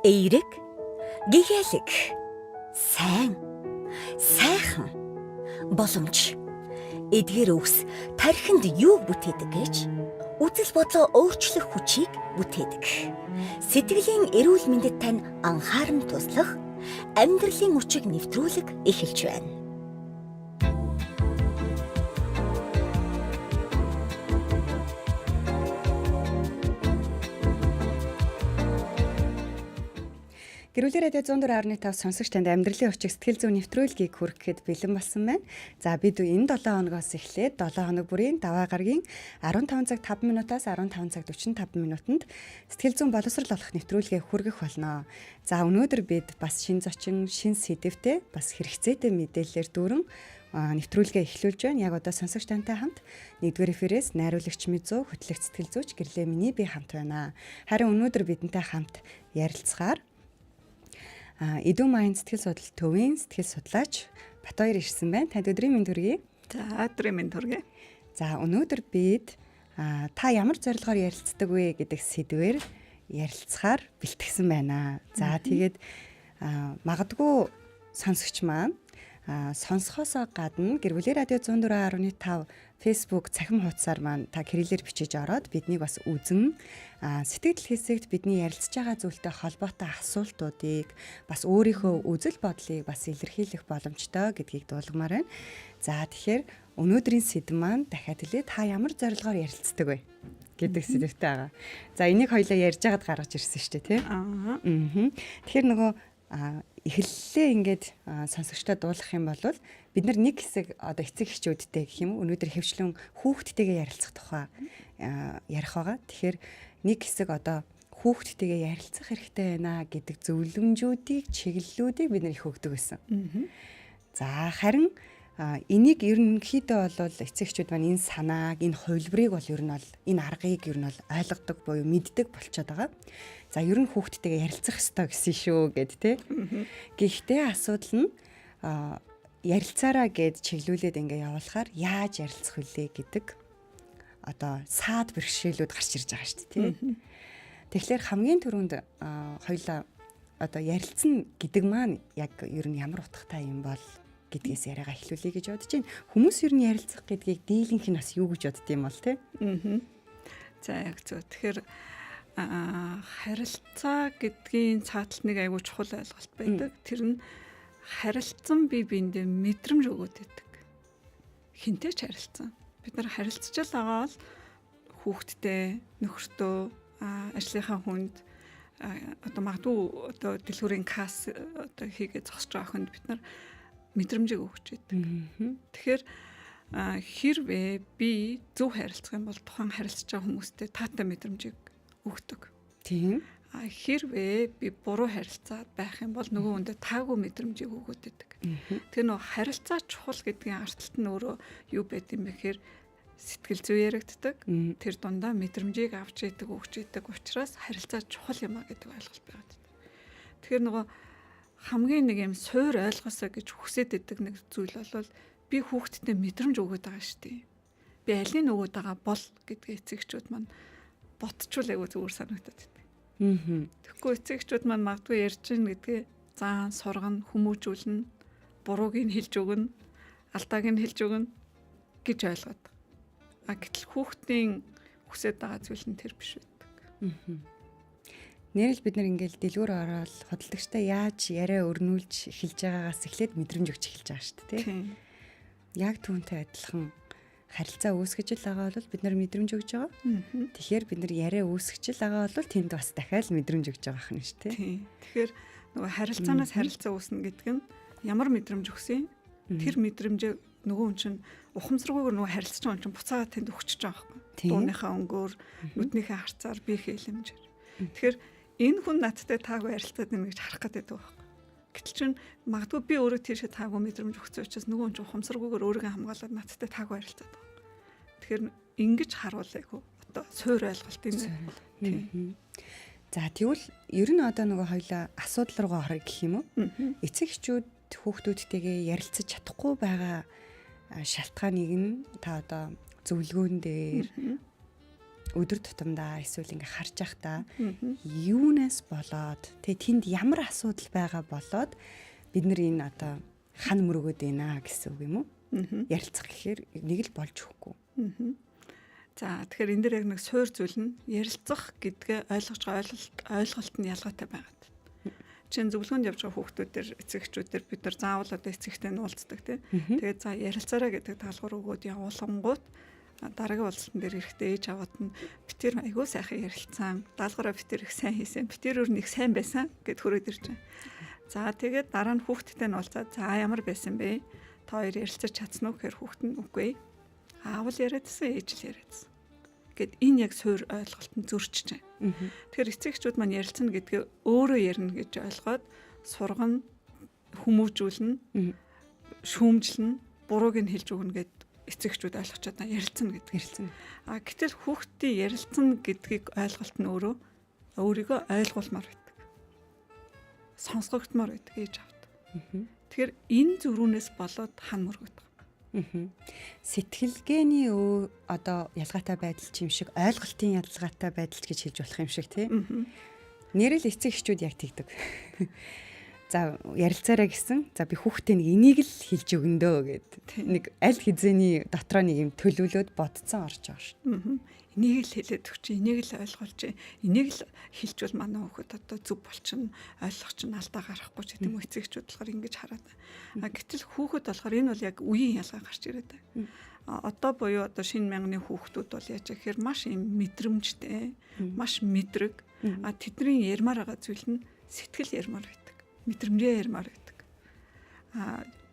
Эерэг, гэгээлэг, сайн, сайхан, боломж, эдгээр үгс тархинд юу бүтээдэг гэж үзэл бодлоо өөрчлөх хүчийг бүтээдэг. Сэтгэлийн эрүүл мэндэд тань анхааран туслах, амьдралын хүчийг нэвтрүүлэг эхэлж байна. Гэрүүлэр радио 104.5 сонсогч танд амьдралын хүчийг сэтгэл зүйн нэвтрүүлгийг хүргэхэд бэлэн болсон байна. За бид энэ 7 хоногоос эхлээд 7 хоног бүрийн даваа гарагийн 15 цаг 5 минутаас 15 цаг 45 минутанд сэтгэл зүйн боловсрол олох нэвтрүүлгээ хүргэх болно. За өнөөдөр бид бас шин зочин, шин сэдвтэй, бас хэрэгцээтэй мэдээлэлээр дүүрэн нэвтрүүлгээ эхлүүлж байна. Яг одоо сонсогч тантай хамт 1-р эфирээс найруулагч Мизу, хөтлөгч сэтгэл зүйч гэрлээ миний би хамт байна. Харин өнөөдөр бидэнтэй хамт ярилцгаар Эдүү Майнд сэтгэл судлал төвийн сэтгэл судлаач Батбаяр ирсэн байна. Танд өдрийн мэнд хүргэе. За өдрийн мэнд хүргэе. За өнөөдөр бид та ямар зорилгоор ярилцдаг вэ гэдэг сэдвээр ярилцахаар бэлтгэсэн байна. За тэгээд магадгүй сонсогч маань сонсохоосоо гадна Гэрүүлэр радио 104.5 Facebook цахим хуудасаар маань та кириллээр бичиж ороод биднийг бас үзэн сэтгэл хэсэгт бидний ярилцж байгаа зүйлтэй холбоотой асуултуудыг бас өөрийнхөө үзэл бодлыг бас илэрхийлэх боломжтой гэдгийг дуулгамаар байна. За тэгэхээр өнөөдрийн сэдэв маань дахиад хэлээ та ямар зорилгоор ярилцдаг вэ гэдэг сэдэвтэй байгаа. За энийг хоёлаа ярьж байгаад гаргаж ирсэн шүү дээ тийм. Тэгэхээр нөгөө эхлэлээ ингээд сонсогчтой дуулгах юм бол бид нар нэг хэсэг одоо эцэг эхчүүдтэй гэх юм өнөөдөр хэвшлэн хүүхдтэйгээ ярилцах тухай ярих байгаа. Тэгэхээр нэг хэсэг одоо хүүхдтэйгээ ярилцах хэрэгтэй байна гэдэг зөвлөмжүүдийг, чиглэлүүдийг бид нар их өгдөг байсан. За харин энийг ерөнхийдөө бол эцэгчүүд маань энэ санааг, энэ хувилбарыг бол ер нь бол энэ аргыг ер нь бол ойлгодог буюу мэддэг болчиход байгаа. За ер нь хүүхдтэйгээ ярилцах ёстой гэсэн шүү гэд тэ. Гэхдээ асуудал нь ярилцаараа гэд чиглүүлээд ингээ явуулахаар яаж ярилцах вүлээ гэдэг одоо саад бэрхшээлүүд гарч ирж байгаа шүү дээ тий. Тэгэхээр хамгийн түрүүнд хоёлаа одоо ярилцсан гэдэг маань яг ер нь ямар утгатай юм бол гэдгээс яриагаа эхлүүлэе гэж бодож байна. Хүмүүс ер нь ярилцах гэдгийг дийлэнх нь бас юу гэж бодд юм бол тий. За яг зөв. Тэгэхээр харилцаа гэдгийн цааталт нэг аягүй чухал ойлголт байдаг. Тэр нь харилцсан бие биендээ мэдрэмж өгөөд байдаг. Хинтэй ч харилцсан. Бид нар харилцаж л байгаа бол хүүхдтэй, нөхөртөө, ажлынхаа хүнд одоо магадгүй одоо дэлгүүрийн касс одоо хийгээд зогсож байгаа хүнд бид нар мэдрэмжийг өгч байдаг. Тэгэхээр хэрвээ би зөв харилцах юм бол тухайн харилцаж байгаа хүмүүстэй таатай мэдрэмжийг өгдөг. Тийм. Хэрвээ би буруу харилцаад байх юм бол нөгөө хүндээ таагүй мэдрэмжийг өгөөд байдаг. Тэгэхээр нөгөө харилцаа чухал гэдгийн арталт нь өөрөө юу байд юм бэ гэхээр сэтгэл зүй яригддаг. Тэр дундаа мэдрэмжийг авч идэг, өгч идэг учраас харилцаа чухал юм а гэдэг ойлголт байгаад байна. Тэгэхээр нөгөө хамгийн нэг юм суур ойлгосоо гэж хүсэж идэг нэг зүйл бол би хүүхдтэй мэдрэмж өгöd байгаа шүү дээ. Би алийг өгöd байгаа бол гэдгээ эцэгчүүд маань ботчвол айгу зүгээр санагдаад байна. Тэгэхгүй эцэгчүүд маань магадгүй ярьж гин гэдгээ заан сургана, хүмүүжүүлнэ, бурууг нь хэлж өгнө, алдааг нь хэлж өгнө гэж ойлгоод. Гэтэл хүүхдийн хүсэж байгаа зүйл нь тэр биш байдаг. Нэрэл бид нар ингээл дэлгүүр ороод хөдөлгчтэй яаж яриа өрнүүлж эхэлж байгаагаас эхлээд мэдрэмж өгч эхэлж байгаа шүү дээ тийм. Яг түүнтэй адилхан харилцаа үүсгэж л байгаа бол бид нар мэдрэмж өгж байгаа. Тэгэхээр бид нар яриа үүсгэж л байгаа бол тэнд бас дахиад мэдрэмж өгж байгаа хэрэг шүү дээ. Тэгэхээр нөгөө харилцаанаас харилцаа үүснэ гэдэг нь ямар мэдрэмж өгсөн тэр мэдрэмжээ нөгөө хүн чинь ухамсаргүйгээр нөгөө харилцаж байгаа хүн чинь буцаагаад тэнд өгчөж байгаа байхгүй. Дууныхаа өнгөөр, нүднийхээ харцаар, биеийнхээ хэлэмжээр. Тэгэхээр энэ хүн надтай таагүй харилцаад байна гэж харах гэдэг байхгүй. Гэтэл чинь магадгүй би өөрөө тийшээ таагүй мэдрэмж өгсөн учраас нөгөө хүн чинь ухамсаргүйгээр өөрийгөө хамгаалаад надтай таагүй харилцаад байгаа. Тэгэхээр ингэж харуулаагүй одоо суур ойлголт энэ. За тэгвэл ер нь одоо нөгөө хоёлаа асуудал руугаа орё гэх юм уу? Эцэг эхчүүд хүүхдүүдтэйгээ ярилцаж чадахгүй байгаа шалтгааныг нь та одоо зөвлөгөөн дээр өдөр тутамдаа эсвэл ингээ харж байхдаа юунаас болоод тэнд ямар асуудал байгаа болоод бид нар энэ одоо хан мөрөгöd байна гэсэн үг юм уу? Ярилцах гэхээр нэг л болж өгөхгүй. За тэгэхээр энэ дээр яг нэг суур зүйл нь ярилцах гэдгээ ойлгож байгаа ойлголт нь ялгаатай байгаад. Чин зөвлөгөөнд явж байгаа хүүхдүүдээр эцэгчүүдээр бид нар заавал одоо эцэгтэй нь уулздаг тийм. Тэгээд за ярилцаарай гэдэг даалгавар өгөөд явуулангууд дараагийн уулзалтан дээр ирэхдээ ээж аваад нь битэр айгүй сайхан ярилцсан. Даалгавраа битэр их сайн хийсэн. Битэр өөр нэг сайн байсан гэд хөрөөд ирж байна. За тэгээд дараа нь хүүхдтэй нь уулзаад за ямар байсан бэ? Та хоёр ярилцаж чадсан уу гэхээр хүүхд нь үгүй. Аавал яриадсан, ээж л яриадсан. Гэт энэ яг суур ойлголт нь зөрчиж байна. Тэгэхээр эцэгчүүд маань ярилцна гэдгээ өөрөө ярина гэж ойлгоод сургана, хүмүүжүүлнэ, шүүмжлэнэ, бурууг нь хэлж өгнө гэд эцэгчүүд ойлгочод байна ярилцна гэдэг. Ярилцна. Гэтэл хүүхдийн ярилцна гэдгийг ойлголт нь өөрийгөө ойлгуулмаар байдаг. Сонсгогдмоор байдаг ээж авт. Тэгэхээр энэ зөрүүнээс болоод хан мөргөдөг. Сэтгэлгээний одоо ялгаатай байдал ч юм шиг ойлголтын ялгаатай байдал гэж хэлж болох юм шиг тийм. Нэрэл эцэг эхчүүд яг тэгдэг. За ярилцаарай гэсэн. За би хүүхдээ нэг энийг л хэлж өгөндөө гэд. Нэг аль хизээний дотроо нэг юм төлөвлөөд бодцсон орж байгаа шүү. Энийг л хэлээд өгч, энийг л ойлгуулж, энийг л хэлжүүл манай хүүхэд одоо зүв болчихно, ойлгох чинь алдаа гарахгүй ч гэдэг юм эцэгчүүд болохоор ингэж хараад. Гэтэл хүүхэд болохоор энэ бол яг үеийн ялгаа гарч ирээд байна. Одоо буюу одоо шинэ мянганы хүүхдүүд бол яаж гэхээр маш юм мэдрэмжтэй, маш мэдрэг. Тэдний ярмаар байгаа зүйл нь сэтгэл ярмаар байдаг. Мэдрэмжээ ярмаар байдаг.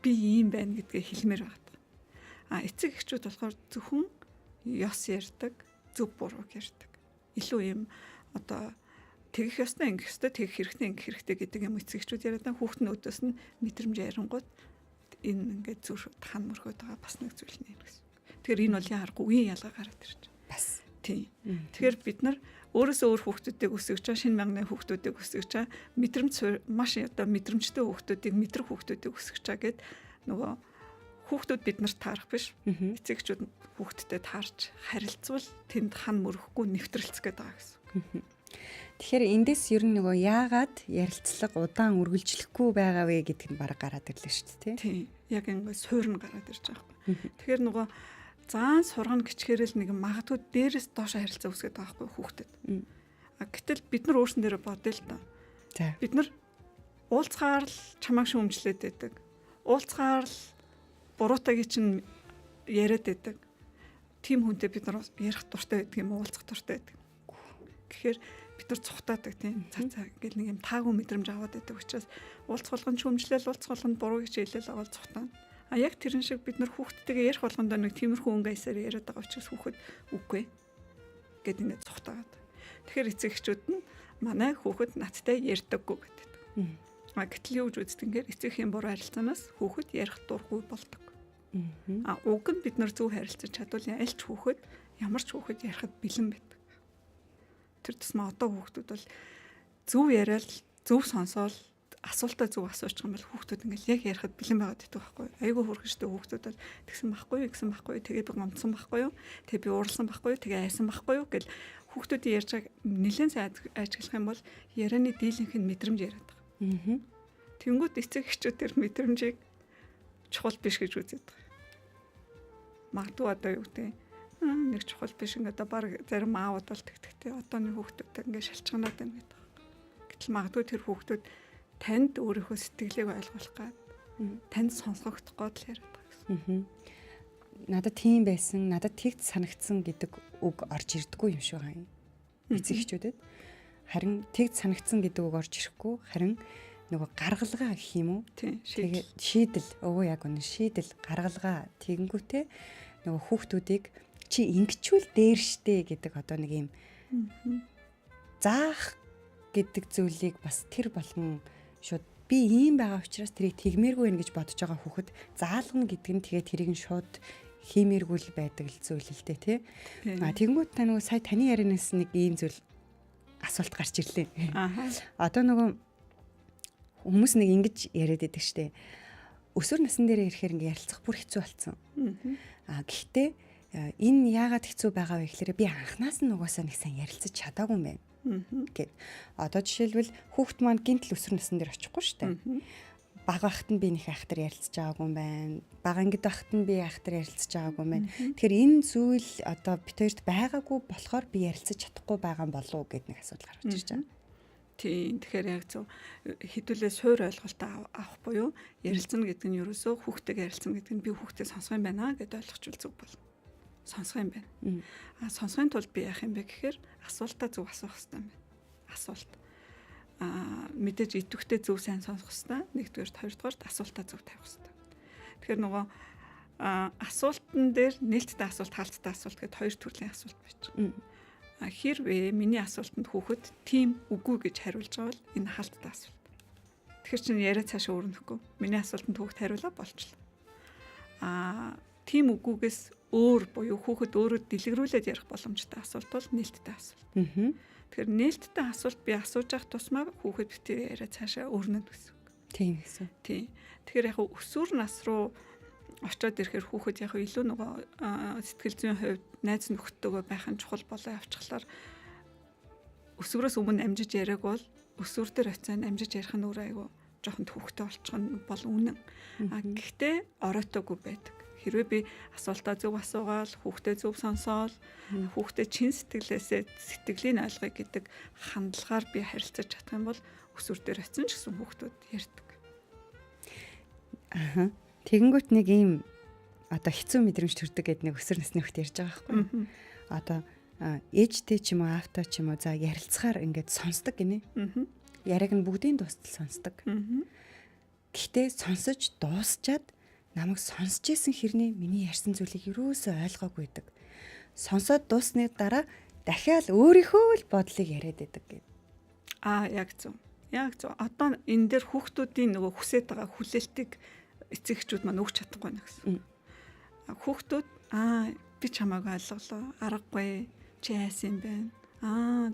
Би ийм байна гэдгээ хэлмээр байгаа. Эцэг эхчүүд болохоор зөвхөн ёс ярьдаг, зөв бурууг ярьдаг. Илүү юм одоо тэгэх ёстой, ингэх ёстой, тэгэх хэрэгтэй, ингэх хэрэгтэй гэдэг юм эцэгчүүд яриад байгаа. Хүүхэд нь өдөөс нь мэдрэмж ярингууд энэ ингээд зүрх хан мөргөд байгаа бас нэг зүйл нэ гэсэн. Тэгэхээр энэ бол яаргүй үеийн ялгаа гараад ирж байна. Бас тийм. Тэгэхээр бид нар өөрөөсөө өөр хүүхдүүдийг өсгөж байгаа, шинэ мянганы хүүхдүүдийг өсгөж байгаа, мэдрэмж маш одоо мэдрэмжтэй хүүхдүүдийг мэдрэх хүүхдүүдийг өсгөж байгаа гэд нөгөө хүүхдүүд бид нарт таарах биш. Эцэгчүүд хүүхдтэй таарч харилцвал тэнд хан мөрөхгүй нэвтрэлцэх гээд байгаа гэсэн. Тэгэхээр эндээс ер нь нөгөө яагаад ярилцлага удаан үргэлжлэхгүй байгаа вэ гэдг нь бараг гараад ирлээ шүү дээ, тийм. Яг ингээд суур нь гараад ирж байгаа байхгүй. Тэгэхээр нөгөө заан сургана гिचгэрэл нэг магадгүй дээрээс доош харилцаа үүсгэж байгаа байхгүй хүүхдэд. Гэтэл бид нар өөрсөн дээрээ бодъё л доо. Бид нар уулзгаар л чамайг шүүмжлээд байдаг. Уулзгаар л буруутагийн чинь яриад байдаг. Тим хүнтэй бид нар ярих дуртай байдаг юм, уулзах дуртай байдаг. Тэгэхээр бид нар цухтаадаг тийм. Цаа гэл нэг юм таагүй мэдрэмж аваад байдаг учраас уулзах болгон шүүмжлэл, уулзах болгонд бурууг хичээлэл аваад цухтаана. Яг тэрэн шиг бид нар хүүхдтэйгээ ярих болгондоо нэг тиймэрхүү өнгө аясаар яриад байгаа учраас хүүхэд үгүй гэд ингэ цухтаагаад. Тэгэхээр эцэг эхчүүд нь манай хүүхэд надтай ярьдаггүй гэдэг. Гэтэл юу гэж үздэг ингээд эцэгхийн буруу харилцаанаас хүүхэд ярих дургүй болдог. Уг нь бид нар зөв харилцаж чадвал аль ч хүүхэд ямар ч хүүхэд ярихад бэлэн байдаг. Тэр тусмаа одоо хүүхдүүд бол зөв яриад зөв сонсоол асуултаа зөв асууж байгаа юм бол хүүхдүүд ингээл яг ярихад бэлэн байгаад байдаг байхгүй. Айгүй хурхштай хүүхдүүд бол тэгсэн байхгүй юу, тэгээ би гомдсон байхгүй юу, тэгээ би уурлсан байхгүй юу, тэгээ айсан байхгүй юу гэл хүүхдүүдийн ярьж байгааг нэлээд сайн ажиглах юм бол ярианы дийлэнх нь мэдрэмж яриад байгаа. Тэнгүүд эцэг эхчүүд төр мэдрэмжийг чухал биш гэж үзээд байгаа. Магадгүй одоо юу гэдэг нэг чухал биш ингээд одоо баг зарим аауд бол тэгтээ одооны хүүхдүүд ингээд шалчганаад байна гэдэг. Гэтэл магадгүй тэр хүүхдүүд танд өөрийнхөө сэтгэлийг ойлгох гад танд сонсгогдох гол яриад байгаа гэсэн. Надад тийм байсан, надад тэгт санагдсан гэдэг үг орж ирдэггүй юм шиг байгаа юм. Эцэг эхчүүдэд харин тэгт санагдсан гэдэг үг орж ирэхгүй, харин нөгөө гаргалгаа гэх юм уу? Тэгээд шийдэл, яг үнэ шийдэл, гаргалгаа тэгэнгүүтээ нөгөө хүүхдүүдийг чи ингэчүүл дээр штэ гэдэг одоо нэг юм заах гэдэг зүйлийг бас тэр болгон шууд би ийм байгаа учраас тэрийг тэгмээргүй байх гэж бодож байгаа хүүхэд заалгана гэдэг нь тэгээд тэрийг нь шууд хиймээргүй л байдаг л зүйл л дээ тий. Тэгэнгүүт та нөгөө сая таны ярианаас нэг ийм зүйл асуулт гарч ирлээ. Одоо нөгөө хүмүүс нэг ингэж яриад байдаг штэ. Өсвөр насны дээр ирэхээр ингээ ярилцах бүр хэцүү болсон. Гэхдээ энэ яагаад хэцүү байгаа вэ гэхээр би анханаас нь угаасаа нэг сайн ярилцаж чадаагүй юм байна гэд. Одоо жишээлбэл хүүхэд маань гинтл өсвөр насны дээр очихгүй шүү дээ. Бага байхад нь би нэг айхтар ярилцаж байгаагүй юм байна. Бага ангид байхад нь би айхтар ярилцаж байгаагүй юм байна. Тэгэхээр энэ зүйл одоо бид хоёрт байгаагүй болохоор би ярилцаж чадахгүй байгаа юм болов уу гэд нэг асуудал гарч ирж байгаа. Тийм. Тэгэхээр яг зөв хэдүүлээ суур ойлголт авах буюу ярилцсан гэдэг нь ерөөсөө хүүхдэд ярилцсан гэдэг нь би хүүхдэд сонсох юм байна гэдээ ойлгочвол зөв бол. Сонсох юм байна. Сонсохын тулд би яах юм бэ гэхээр асуултаа зөв асуух хэрэгтэй юм байна. Асуулт. Мэдээж идэвхтэй зөв сайн сонсох хэрэгтэй. Нэгдүгээр, хоёрдугаар асуултаа зөв тавих хэрэгтэй. Тэгэхээр нөгөө асуултан дээр нээлттэй асуулт, хаалттай асуулт гэдэг хоёр төрлийн асуулт байж байгаа. Хэрвээ миний асуултанд хүүхэд тийм үгүй гэж хариулж байгаа бол энэ хаалттай асуулт. Тэгэхээр чинь яриа цаашаа өрнөхгүй. Миний асуултанд хүүхэд хариулаа болчихлоо. Тийм үгүйгээс өөр буюу хүүхэд өөрөө дэлгэрүүлээд ярих боломжтой асуулт бол нээлттэй асуулт. Тэгэхээр нээлттэй асуулт би асууж явах тусмаа хүүхэд битээ яриа цаашаа өрнөд гэсэн. Тийм гэсэн. Тийм. Тэгэхээр яг өсвөр нас руу очиод ирэхээр хүүхэд яг илүү нөгөө сэтгэл зүйн хувьд найз нөхдөдөө байх нь чухал болоо явчихлаар өсвөрөөс өмнө амжиж яриаг бол өсвөр дээр очиад амжиж ярих нь өөр айгүй жоохон төвхтэй болчих нь бол үнэн. Гэхдээ оройтойгүй байдаг. Хэрвээ би асуултаа зөв асуугаал, хүүхдээ зөв сонсоол, хүүхдээ чин сэтгэлээсээ сэтгэлийн ойлгоё гэдэг хандлагаар би харилцаж чадах юм бол өсвөр дээр очисон ч гэсэн хүүхдүүд ярьдаг. Тэгэнгүүт нэг ийм одоо хэцүү мэдрэмж төрдөг гэдэг нэг өсвөр насны хүүхд ярьж байгаа байхгүй. Одоо ээжтэй ч юм уу аавтай ч юм уу за ярилцахаар ингээд сонсдог гинэ. Яриаг нь бүгдийн дуустал сонсдог. Гэхдээ сонсож дуусчаад намайг сонсч исэн хэрний миний ярьсан зүйлийг юусоо ойлгоогүй байдаг. Сонсоод дуусны дараа дахиад өөрийнхөө л бодлыг яриад байдаг гэдэг. Яг зөв. Яг зөв. Одоо энэ дээр хүүхдүүдийн нөгөө хүсэж байгаа хүлээлтийг эцэгчүүд маань өгч чадахгүй нэ гэсэн. Хүүхдүүд би чамайг ойлголоо. Аргагүй. Чи яасан юм бэ?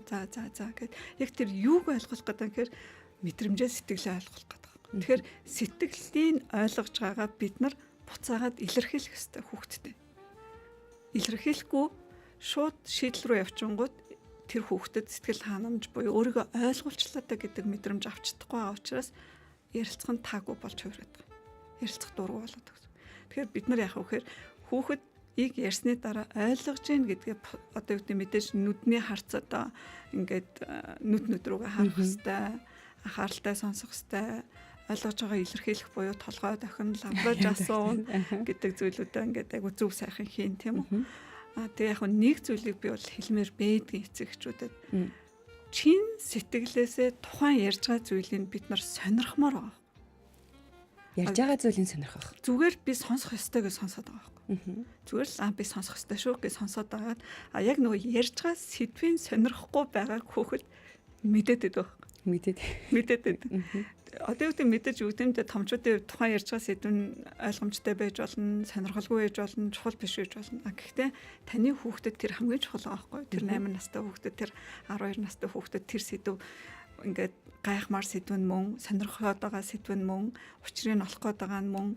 За гэд яг тэр юуг ойлгох гэдэг нь гэхээр мэдрэмжээ сэтгэлээ ойлгох гэдэг. Тэгэхээр сэтгэлийн ойлгож байгаагаа бид нар буцаагаад илэрхийлэх ёстой хүүхдэд. Илэрхийлэхгүй шууд шийдэл рүү явчингууд тэр хүүхдэд сэтгэл ханамж буюу өөрийгөө ойлгуулчлаа гэдэг мэдрэмж авч чадахгүй байгаа учраас ярилцах нь таагүй болж хувираад байгаа. Ярилцах дургүй болоод байгаа. Тэгэхээр бид нар яах вэ гэхээр хүүхэдийг ярьсны дараа ойлгож гин гэдгээ одоо юу гэдэг мэдээж нүдний харц одоо ингээд нүд рүүгээ харах хэрэгтэй, анхааралтай сонсох хэрэгтэй, ойлгож байгаа илэрхийлэх буюу толгой дахин ламбаж асуун гэдэг зүйлүүдээ ингээд айгу зөв сайхан хийн тийм үү. Тэгээ яг нэг зүйлийг би бол хэлмээр бэдгийн эцэгчүүдэд чин сэтгэлээсээ тухайн ярьж байгаа зүйлийг бид нар сонирхмоор байгаа. Ярьж байгаа зүйлийг сонирхох. Зүгээр би сонсох ёстой гэж сонсоод байгаа байхгүй. Зүгээр л би сонсох ёстой шүү гэж сонсоод байгаад яг нөгөө ярьж байгаа сэдвийн сонирхгүй байгааг хөөхөл мэдээд байдаг. Мэдээд байдаг. Одоо үгүй мэдээж үгдэмтэй томчуудын тухайн ярьж байгаа сэдв нь ойлгомжтой байж болно, сонирхолгүй байж болно, чухал биш байж болно. Гэхдээ таны хүүхдэд тэр хамгийн чухал байгаа байхгүй. Тэр 8 настай хүүхдэд, тэр 12 настай хүүхдэд тэр сэдв ингээд гайхмаар сэдв нь мөн, сонирхоод байгаа сэдв нь мөн, учрыг нь олох гээд байгаа нь мөн.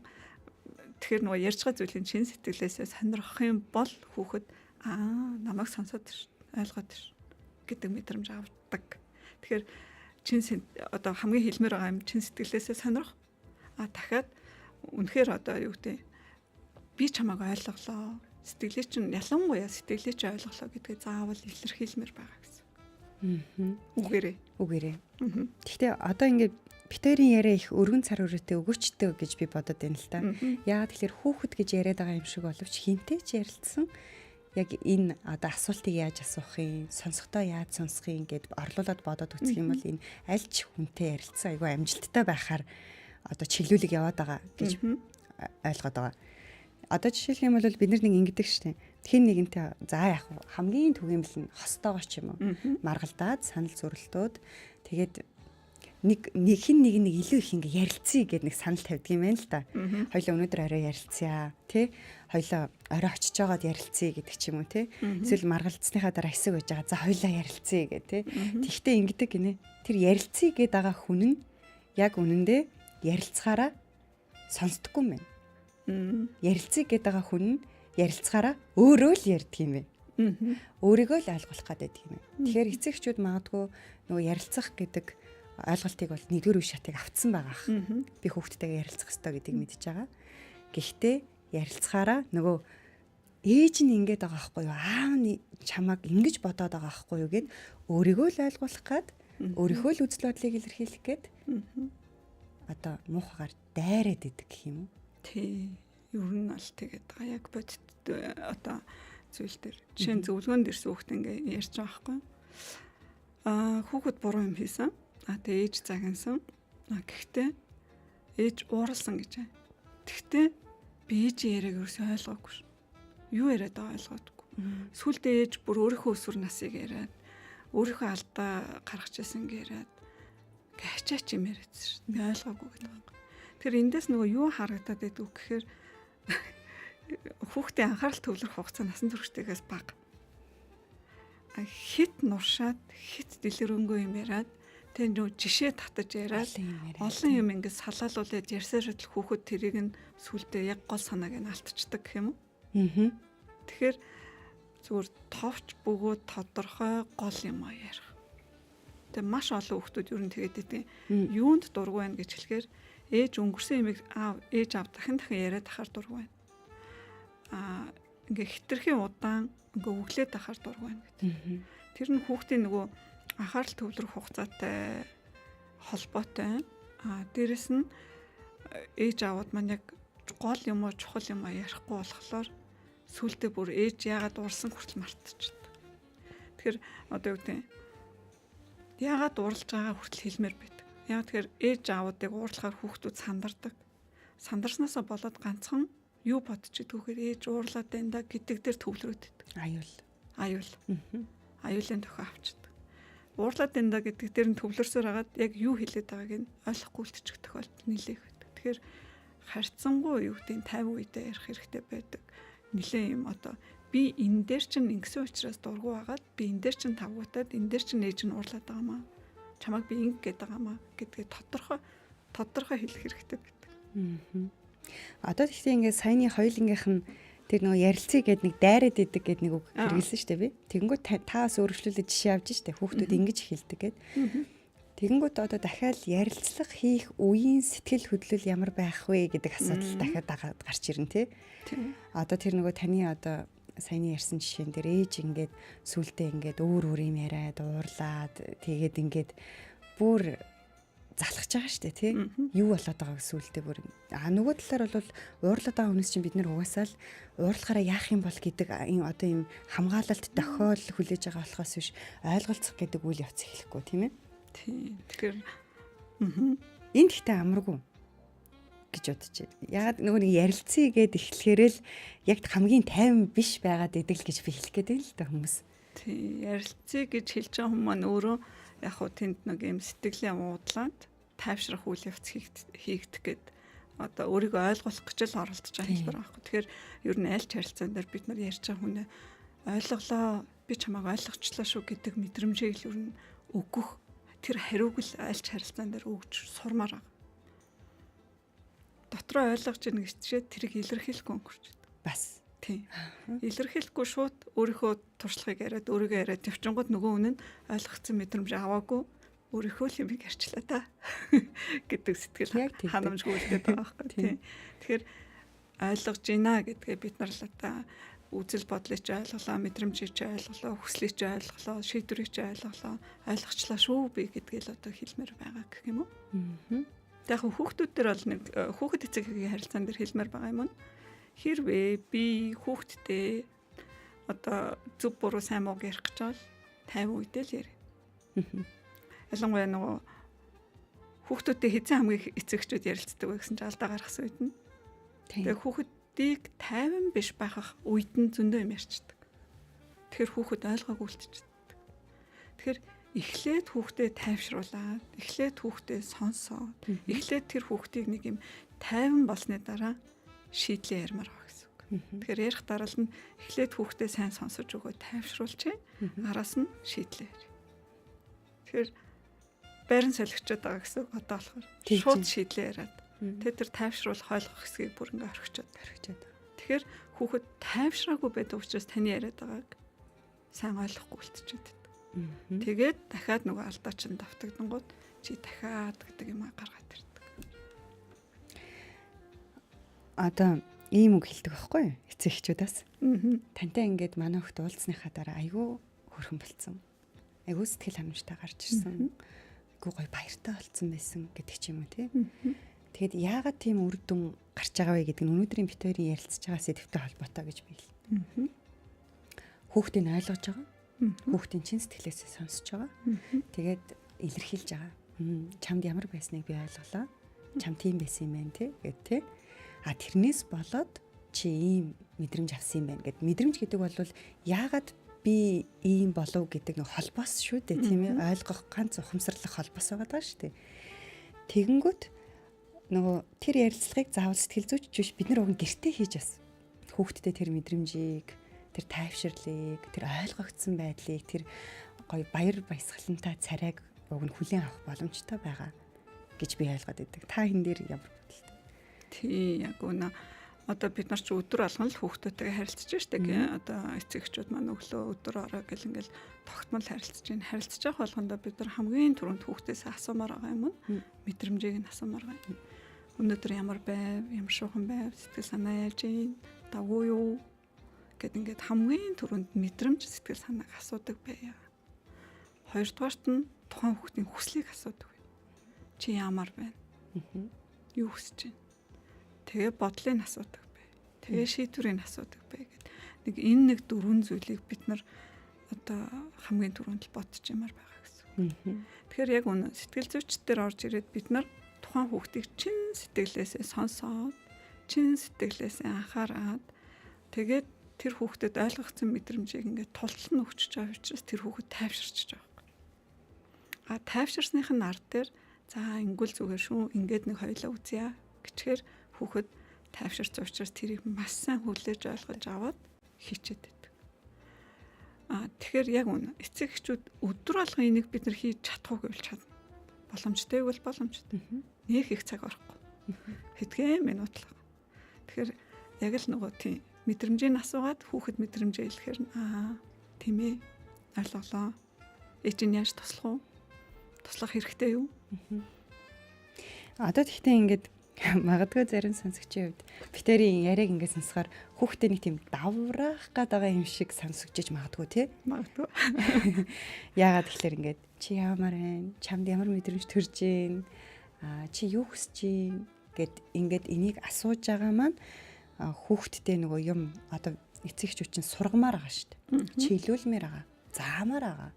Тэгэхээр нөгөө ярьж байгаа зүйлийн чин сэтгэлээсээ сонирхох юм бол хүүхэд намайг сонсоод ойлгоод гэдэг мэдрэмж авдаг. Тэгэхээр одоо хамгийн хэлмээр байгаа юм чин сэтгэлээсээ сонирх. Дахиад үнэхээр одоо юу гэдэг би чамайг ойлголоо. Сэтгэлээ чинь ялангуяа сэтгэлээ чинь ойлголоо гэдгээ заавал илэрхийлмээр байгаа гэсэн. Үгээрээ. Гэхдээ одоо ингээд битэрийн яриа их өргөн цар өрөөтэй өгөөчтэй гэж би бодод байна л та. Яагаад тэгэхээр хүүхэд гэж яриад байгаа юм шиг боловч хинтэй ч ярилцсан яг энэ одоо асуултыг яаж асуух юм, сонсохдоо яаж сонсох юм гэд орлуулад бодоод үзэх юм бол энэ аль ч хүнтэй ярилцсан айгүй амжилттай байхаар одоо чиглүүлэг яваад байгаа гэж ойлгоод байгаа. Одоо жишээлх юм бол бид нар нэг ингэдэг штеп. Хэн нэгэнтэй за яах вэ? Хамгийн түгээмэл нь хостоогоо ч юм уу. Маргалдаад санал зөрөлтөөд тэгээд нэг илүү их ингэ ярилцъя гэд нэг санал тавьдаг юм байна л да. Хоёлаа өнөөдөр орой ярилцъя тий. Хоёлаа орой очиж байгаад ярилцъя гэдэг ч юм уу тий. Эсвэл маргалдсныхаа дараа хэсэг байж байгаа. За хоёлаа ярилцъя гэх тий. Тэгтээ ингэдэг гинэ. Тэр ярилцъя гэд байгаа хүн нь яг үнэндээ ярилцахаараа сонсдоггүй юм байна. Ярилцъя гэд байгаа хүн нь ярилцахаараа өөрөө л ярьдаг юм бэ. Мгм. Өөрийгөө л ойлгуулах гэдэг юм. Тэгэхээр эцэгчүүд магадгүй нөгөө ярилцах гэдэг ойлголтыг бол нэгдүгээр үе шатыг автсан байгаа ах. Мгм. Би хүүхдтэйгээ ярилцах ёстой гэдгийг мэдж байгаа. Гэхдээ ярилцахаараа нөгөө ээж нь ингэж байгаа байхгүй юу? Аав нь чамайг ингэж бодоод байгаа байхгүй юу гэд өөрийгөө л ойлгуулах гад өөрийнхөө л үзэл бодлыг илэрхийлэх гээд Мгм. одоо муухагаар дайраад идэг гэх юм уу? Тий. Ер нь аль тэгээд байгаа яг бодит одоо зүйл дээр. Жишээ нь зөвлөгөөнд ирсэн хүүхд ингээ ярьж байгаа байхгүй. Хүүхэд буруу юм хийсэн. Тэгээ ээж загнасан. Гэхдээ ээж ууралсан гэж байна. Гэхдээ би ээж яриаг ерөөсөй ойлгоогүй ш. Юу яриад байгаа ойлгоодгүй. Сүүлдээ ээж бүр өөрийнхөө өсвөр насыг яриад өөрийнхөө алдаа гаргаж ирсэн яриад гачаач юм яриадсэн ш. Би ойлгоогүй гэдэг байна. Тэр эндээс нөгөө юу харагдаад байдг вэ гэхээр хүүхдийн анхаарал төвлөрөх хугацаа насан туршдагаас бага. Хит нуршаад хит дэлгэрэнгүй юм яриад тэр нөө жишээ татаж яриад олон юм ингэ салаалуулаад ярьсаар л хүүхэд тэрийг нь сүултээ яг гол санааг нь алдчихдаг гэх юм уу? Аа. Тэгэхээр зүгээр товч бөгөөд тодорхой гол юм а ярих. Тэгээ маш олон хүүхдүүд ер нь тэгээд идэв. Юунд дургу байна гэж хэлэхээр ээж өнгөрсөн юмыг ээж аав дахин яриад ахаар дургу байна. Ингээ хитрхийн удаан ингээ өглөөд ахаар дургу байна гэдэг. Тэр нь хүүхдийн нөгөө анхаарал төвлөрөх хугацаатай холбоотой. Дээрэс нь ээж аавууд маань яг гол юм уу чухал юм а ярихгүй болохоор сүултээ бүр ээж яагаад уурсан хүртэл мартчихдаг. Тэгэхээр одоо юу гэдэг яагаад уурлж байгаа хүртэл хэлмээр байдаг. Яг тэгэхээр ээж аавуудыг уурлахаар хүүхдүүд сандардаг. Сандарснаасаа болоод ганцхан юу бодож идвэхээр ээж уурлаад байна да гэдэг дээр төвлөрөөд байдаг. Аюул. Аюулын тохио авчдаг. Уурлаад байна да гэдэг дээр нь төвлөрсөөр хагаад яг юу хэлээд байгааг нь ойлгохгүй үлдчих тохиолдол нэлээх байдаг. Тэгэхээр харьцангуй юу гэдэг нь 50 үедээ ярих хэрэгтэй байдаг. Нилээн юм одоо би энэ дээр чинь ингэсэн учраас дургу байгаад би энэ дээр чинь тавгуутаад энэ дээр чинь ээж нь уурлаад байгаамаа. Чамайг би ингэ гээд байгаамаа гэдгээ тодорхой хэлэх хэрэгтэй байдаг. Одоо тэгтээ ингээд саяны хоёулынгийнх нь тэр нөгөө ярилцъя гэд нэг дайраад идэг гэд нэг үг хэрэгэлсэн шүү дээ би. Тэгэнгүүт таас өөрчлөлөд жишээ авч штэ хүүхдүүд ингэж хэлдэг гэд. Тэгэнгүүт одоо дахиад ярилцлага хийх үеийн сэтгэл хөдлөл ямар байх вэ гэдэг асуудал дахиад гарч ирнэ тий. Одоо тэр нөгөө таны одоо саяны ярьсан жишээн дээр ээж ингээд сүултээ ингээд өөр юм яриад уурлаад тэгээд ингээд бүр залхаж байгаа штэ тий. Юу болоод байгааг сүултээ бүр нөгөө талаар бол уурлаад байгаа хүнээс чинь бид нэр угаасаа л уурлахаараа яах юм бол гэдэг одоо юм хамгаалалт дохиол хүлээж байгаа болохоос биш ойлголцох гэдэг үйл явц эхлэхгүй тийм ээ. Тийм. Тэгэхээр энд ихтэй амаргүй гэж бодож байна. Ягаад нөгөө нэг ярилцъя гэд эхлэхээр л яг хамгийн тайван биш байгаад идэг л гэж би хэлэх гээд байна л да хүмүүс. Тийм. Ярилцъя гэж хэлж байгаа хүмүүс маань өөрөө яг хуу тэнд нэг юм сэтгэлийн уудлаад тайвшрах үйл явц хийгдэх гээд одоо өөрийгөө ойлгуулах гэж л оролдож байгаа хэлбэр аахгүй. Тэгэхээр ер нь айлч харилцаан дээр бид нар ярьж байгаа хүнээ ойлголоо би чамайг ойлгочлаа шүү гэдэг мэдрэмжийг л ер нь өгөх тэр хариуг л айлч харилцаан дээр өгч сурмаар байгаа. Дотроо ойлгож ийн гэжээ тэрийг илэрхийлэхгүй өнгөрч байдаг. Бас тийм. Илэрхийлэхгүй шууд өөрийнхөө туршлагыг яриад өөрийгөө яриад явчингууд нөгөө хүн нь ойлгоцсон мэдрэмж аваагүй өөрийнхөө л юмыг ярьчлаа та гэдэг сэтгэл ханамжгүй үлдээд байгаа байхгүй тийм. Тэгэхээр ойлгож байна гэдгээ бид нар л одоо үзэл бодлыг ч ойлголоо, мэдрэмжийг ч ойлголоо, хүслийг ч ойлголоо, шийдвэрийг ч ойлголоо, ойлгочлаа шүү би гэдгээ л одоо хэлмээр байгаа гэх юм уу? Яг хүүхдүүд дээр бол нэг хүүхэд эцэгхийн харилцаан дээр хэлмээр байгаа юм уу? Хэрвээ би хүүхдтэй одоо зөв буруу сайн муу ярих гэж бол 50 үедээ л ярив. Ялангуяа нөгөө хүүхдүүдтэй хэзээ хамгийн эцэгчүүд ярилцдаг вэ гэсэн чинь алдаа гаргасан үед нь. Тэгээ хүүхдийг 50 биш байхах үед нь зөндөө юм ярьцдаг. Тэгэхээр хүүхэд ойлгоогүй үлдчихдэг. Тэгэхээр эхлээд хүүхдээ тайвшруулаад, эхлээд хүүхдээ сонсоод, эхлээд тэр хүүхдийг нэг юм 50 болсны дараа шийдлээ ярмаар байгаа гэсэн үг. Тэгэхээр ярих дараал нь эхлээд хүүхдээ сайн сонсож өгөө тайвшруулчих. Араас нь шийдлээ ярь. Тэгэхээр байран солигчод байгаа гэсэн үг одоо болохоор шууд шийдлээ яриад. Тэр тайвшруулах ойлгох хэсгийг бүр ингээ орхичоод. Тэгэхээр хүүхэд тайвшраагүй байдаг учраас таны яриад байгааг сайн ойлгохгүй болчиход байдаг. Тэгээд дахиад нөгөө алдаа чинь давтагдангууд чи дахиад гэдэг юм гаргаад ирдэг. Одоо ийм үг хэлдэг байхгүй юу? Эцэг эхчүүдээс. Тантай ингээд манай хөлт уулзсныхаа дараа айгүй хөрхөн болцсон. Айгүй сэтгэл ханамжтай гарч ирсэн. Айгүй гоё баяртай болцсон байсан гэдэг ч юм уу тий. Тэгэд яагаад тийм үр дүн гарч байгаа вэ гэдэг нь өнөөдрийн бит хоёрын ярилцж байгаа сэдвтэй холбоотой гэж би хэл. Хүүхдийг ойлгож байгаа. Хүүхдийн чин сэтгэлээсээ сонсож байгаа. Тэгээд илэрхийлж байгаа. Чамд ямар байсныг би ойлголоо. Чам тийм байсан юм байна тий гэд тий. А тэрнээс болоод чи ийм мэдрэмж авсан юм байна гэд. Мэдрэмж гэдэг бол яагаад би ийм болов гэдэг нэг холбоос шүү дээ тийм ээ. Ойлгох ганц ухамсарлах холбоос байгаа шүү дээ. Тэгэнгүүт нөгөө тэр ярилцлагыг заавал сэтгэл зүйч биш бид нар уг гэртээ хийж бас хүүхдэд тэр мэдрэмжийг, тэр тайвширлыг, тэр ойлгогдсон байдлыг, тэр гоё баяр баясгалантай царайг уг нь хүлээн авах боломжтой байгаа гэж би ойлгоод байдаг. Та энэ дээр ямар бодолтой? Тий, яг үнэ. Одоо бид нар ч өдөр алган л хүүхдүүдтэйгээ харилцаж штеп. Одоо эцэгчүүд маань өглөө өдөр ороо гэл ингээл тогтмол харилцаж байна. Харилцаж явах болгондоо бид нар хамгийн түрүүнд хүүхдээс асуумаар байгаа юм уу? Мэдрэмжийг нь асуумаар байгаа. Өнөөдөр ямар байв, ямар шуухан байв, сэтгэл санаа яаж ийн, дагуу юу гэд ингээд хамгийн түрүүнд мэдрэмж сэтгэл санааг асуудаг байя. Хоёрдугаарт нь тухайн хүүхдийн хүслийг асуудаг. Чи ямар байна? Юу хүсэж байна? Тэгээ бодлыг асуудаг бай. Тэгээ шийдвэрийг асуудаг бай гэд. Нэг дөрвөн зүйлийг бид нар одоо хамгийн түрүүнд л бодож ямаар байгаа гэсэн. Тэгэхээр яг үнэ сэтгэл зүйчдээр орж ирээд бид нар тухайн хүүхдийг чин сэтгэлээсээ сонсоод, чин сэтгэлээсээ анхаарад тэгээд тэр хүүхдэд ойлгогдсон мэдрэмжийг ингээд тултал нь өгч байгаа учраас тэр хүүхэд тайвширч байгаа. А тайвширсных нь ард дээр за ингүүл зүгээр шүү, ингээд нэг хоёлаа үзье гэчээр хүүхэд тайвширч учраас тэрийг маш сайн хүлээж ойлгож аваад хийчихэд байдаг. Тэгэхээр яг үнэ эцэг эхчүүд өдөр алга энийг бид нар хийж чадахгүй гэж чадна. Боломжтой бол боломжтой. Нэг их цаг орохгүй. Хэдхэн минут л. Тэгэхээр яг л нөгөө тийм мэдрэмжийг асуугаад хүүхэд мэдрэмжээ хэлэхээр тийм ээ ойлголоо. Эцэг яаж туслах уу? Туслах хэрэгтэй юу? Одоо тэгтээ ингээд магадгүй зарим сонсогчийн хувьд битэрийн яриаг ингээд сонсохоор хүүхдээ нэг тийм давраах гээд байгаа юм шиг сонсогдож магадгүй тий. Магадгүй. Яагаад тэгэхээр ингээд чи ямар вэ? Чамд ямар мэдрэмж төрж гин? Чи юу хүсэж гин? Гэд ингээд энийг асууж байгаа маань хүүхдтэй нөгөө юм одоо эцэг эхчүүд чинь сургамаар байгаа шүү дээ. Чийлүүлмээр байгаа. Заамаар байгаа.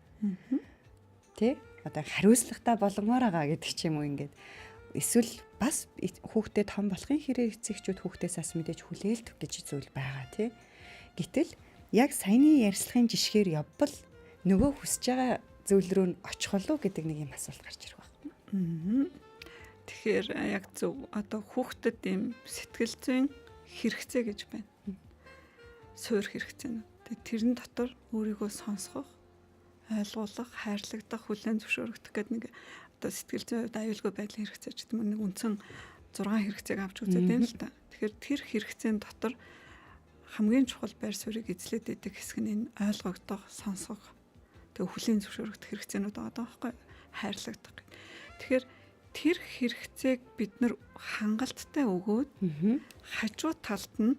Тэ? Одоо хариуцлагатай болгомоор байгаа гэдэг ч юм уу ингээд. Эсвэл бас хүүхдээ том болохын хэрэг эцэгчүүд хүүхдээс ас мэдээж хүлээлт гэж зүйл байгаа тий. Гэтэл яг саяны ярьслахын жишгээр явбал нөгөө хүсэж байгаа зүйл рүү очих болов гэдэг нэг юм асуулт гарч ирэх байна. Тэгэхээр яг зөв одоо хүүхдэд ийм сэтгэл зүйн хэрэгцээ гэж байна. Суур хэрэгцээнүүд. Тэгээд тэрэн дотор өөрийгөө сонсгох, ойлгуулах, хайрлагдах, хүлээн зөвшөөрөх гэдэг нэг одоо сэтгэл зүйн хувьд аюулгүй байдлын хэрэгцээ ч гэдэг нь нэг үндсэн 6 хэрэгцээг авч үзээд байна л та. Тэгэхээр тэр хэрэгцээний дотор хамгийн чухал байр суурийг эзлээд байдаг хэсэг нь энэ ойлгогдох, сонсгох, тэгээ хүлээн зөвшөөрөх хэрэгцээнүүд байгаа байхгүй хайрлагдах. Тэгэхээр тэр хэрэгцээг бид нар хангалттай өгөөд хажуу талд нь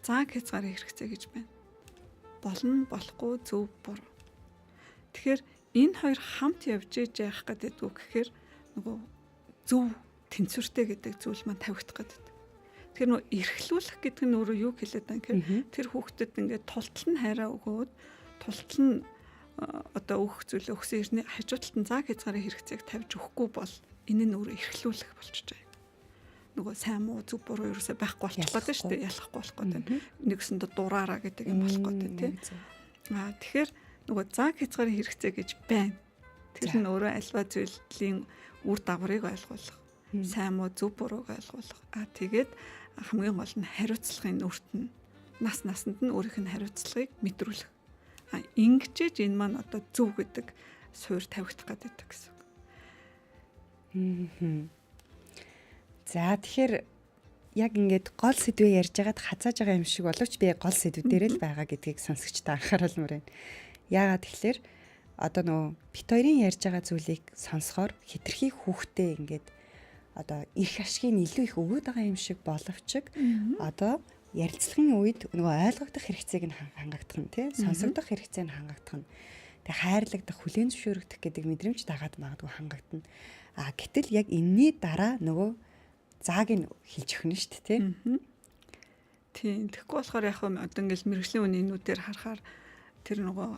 зааг хязгаарын хэрэгцээ гэж байна. Болно, болохгүй, зөв, буруу. Тэгэхээр энэ хоёр хамт явж яах гэдэг үг гэхээр нөгөө зөв тэнцвэртэй гэдэг зүйл маань тавигдах гэдэг. Тэгэхээр нөгөө эрхлүүлэх гэдэг нь өөрөө юу хэлээд байна гэхээр тэр хүүхдэд ингээд тултал нь хайраа өгөөд тултал нь одоо өгөх зүйлээ өгсөн хэрнээ хажуу талд нь зааг хязгаарын хэрэгцээг тавьж өгөхгүй бол энэ нь өөрөө эрхлүүлэх болчихж байгаа. Нөгөө сайн муу зөв буруу ерөөсөй байхгүй болчих гээд шүү дээ. Ялахгүй болох гээд. Нэгсэндээ дураараа гэдэг юм болох гээд тий. Тэгэхээр нөгөө зааг хязгаарын хэрэгцээ гэж байна. Тэр нь өөрөө альва зүйлийн үр дагаврыг ойлгуулах, сайн муу зөв бурууг ойлгуулах. Тэгээд хамгийн гол нь хариуцлагын үрт нь насанд нь өөрийнх нь хариуцлагыг мэдрүүлэх. Ингэжээж энэ маань одоо зөв гэдэг суур тавигдах гэдэг гэсэн үг. За тэгэхээр яг ингээд гол сэдвээ ярьж байгаад хазааж байгаа юм шиг боловч би гол сэдв дээр л байгаа гэдгийг сонсогчтой анхааруулмаар байна. Яагаад тэгэхээр одоо нөгөө бит хоёрын ярьж байгаа зүйлийг сонсохоор хитрхи хүүхдээ ингээд одоо их ашгийг илүү их өгөөд байгаа юм шиг боловч одоо ярилцлагын үед нөгөө ойлгогдох хэрэгцээг нь хангагдах нь тий сонсогдох хэрэгцээ нь хангагдах нь тэг хайрлагдах хүлээн зөвшөөрөгдөх гэдэг мэдрэмж дагаад магадгүй хангагдана. Гэтэл яг энэний дараа нөгөө зааг нь хэлж өгнө шүү дээ тий. Тийм тэгэхгүй болохоор яг одоо ингээл мэрэгжлийн үнэнүүдээр харахаар тэр нөгөө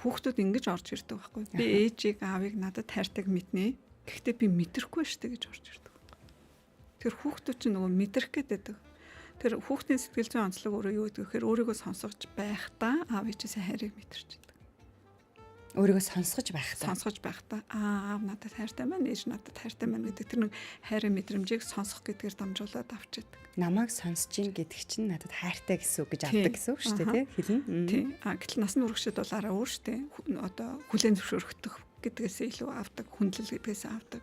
хүүхдүүд ингэж орж ирдэг байхгүй. Би ээжийг аавыг надад хайртайг мэднэ. Гэхдээ би мэдрэхгүй шүү дээ гэж орж ирдэг. Тэр хүүхдүүд чинь нөгөө мэдрэх гэдэг. Тэр хүүхдийн сэтгэл зүйн онцлог өөрөө юу гэдэг вэ гэхээр өөрийгөө сонсгож байхдаа аав ээжээсээ хайрыг мэдэрч байдаг. Өөрийгөө сонсгож байхдаа аав надад хайртай байна, ээж надад хайртай байна гэдэг тэр нэг хайрын мэдрэмжийг сонсох гэдгээр дамжуулаад авч яадаг. Намайг сонсож ин гэдэг чинь надад хайртай гэсэн үг гэж авдаг гэсэн үг шүү дээ тий хэлнэ. Тийм. Гэтэл насны үргэлжлэлд бол арай өөр шүү дээ. Одоо хүлээн зөвшөөрөх гэдгээс илүү авдаг, хүндлэл гэдгээс авдаг.